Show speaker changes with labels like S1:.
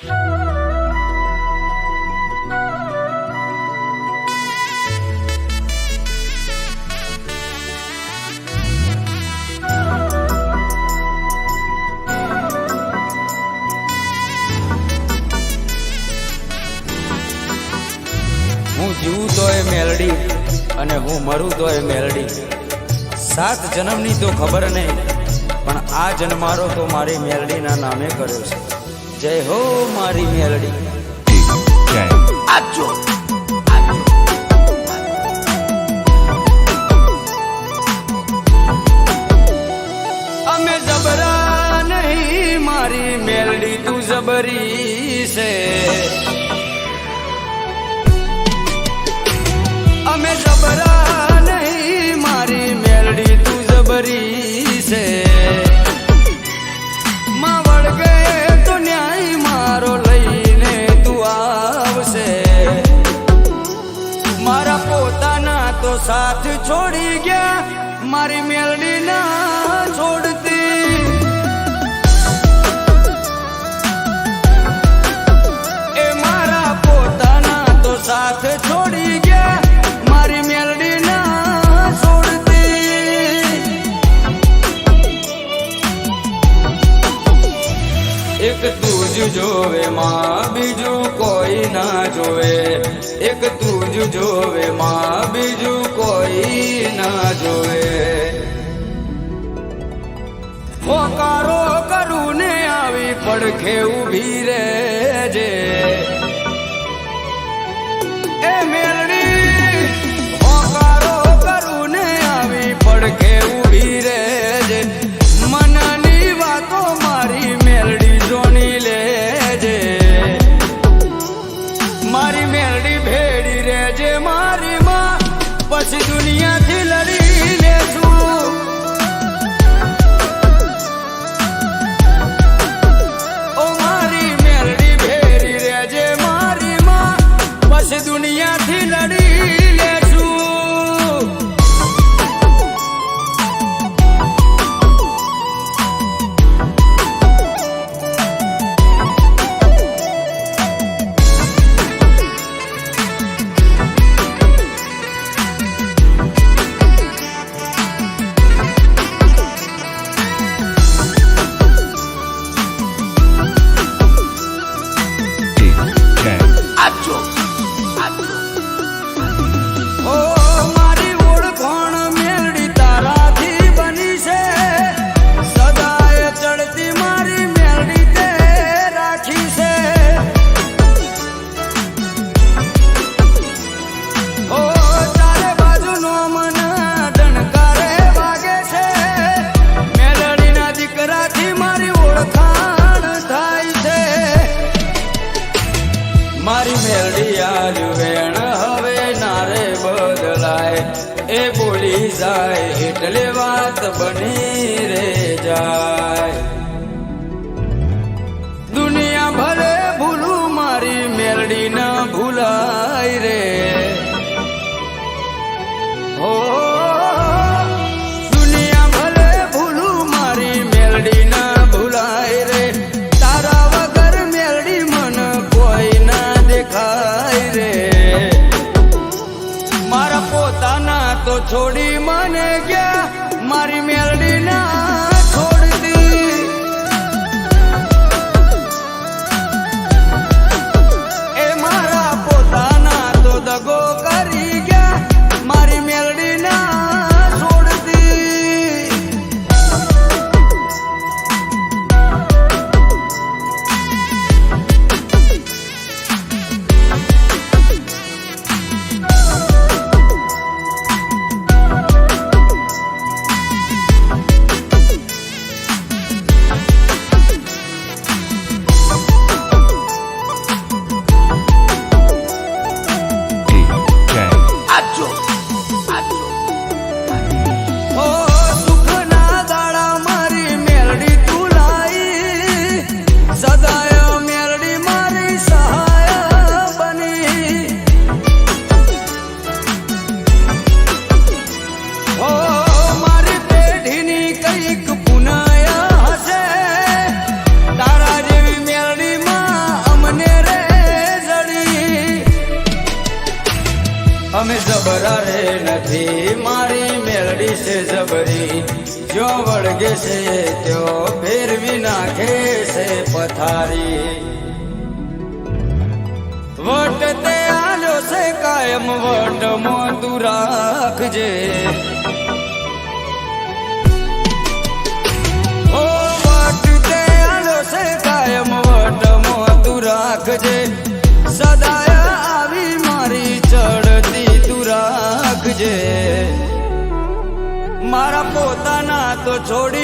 S1: હું જીવું તોય મેલડી અને હું મરું તોય મેલડી. 7 જન્મની તો ખબર નહીં, પણ આ જન્મારો તો મારી મેલડીના નામે કર્યો છે. જય હો મારી મેલડી.
S2: આજો
S1: અમે જબરા નહીં, મારી મેલડી તું જબરી છે. અમે જબરા નહીં, મારી મેલડી તું જબરી છે. માં વળગે તો ન્યાય મારો લઈને તું આવશે. મારા પોતાના તો સાથ છોડી ગયા, મારી મેલડી ના છોડતી. એ મારા પોતાના તો સાથ છોડી ગયા, મારી મેલડી ના છોડતી. એક તું જ જોવે માં, બીજું કોઈ ના જોવે. એક તું જ જોવે માં, બીજું કોઈ ના જોવે. પોકારો કરું ને આવી પડખે ઊભી રહેજે. એ મેલડી પોકારો કરું ને આવી પડખે ઊભી રહેજે. મનની વાતો મારી મેલડી જોની લેજે. મારી મેલડી ભેડી રહેજે મારી માં, પછી દુનિયાથી લડી લેશું. ઓ મારી મેલડી ભેડી રહેજે મારી માં, પછી દુનિયાથી લડી લેશું.
S2: આજો
S1: ઓ મારી ઓળખાણ મેલડી તારાથી બની છે. સદાય ચડતી મારી મેલડી તે રાખી છે. ઓ ચારે બાજુનો મન ડણકારે વાગે છે. મેલડીના દીકરાથી મારી ઓળખાણ થાય છે. મારી મેલડી આજ વેણ હવે નારે બદલાય. એ બોલી જાય એટલે વાત બની રે જાય. દુનિયા ભલે ભૂલું, મારી મેલડી ના ભૂલાય રે. હો દુનિયા ભલે ભૂલું, મારી મેલડી ના ભૂલાય રે. તારા વગર મેલડી મન કોઈ ના દેખાય રે. મારા પોતાના તો છોડી મને ગયા, મારી મેલડી નથી મારી મેલડી છે જબરી જો વળગે છે ત્યો ફેરવી નાખે છે પથારી વટ તે આલ્યો છે કાયમ વટમાં તું રાખજે ઓ વટ તે આલ્યો છે કાયમ વટમાં તું રાખજે સદાય આવી મારી ચડતી તું રાખજે મારા પોતાના તો છોડી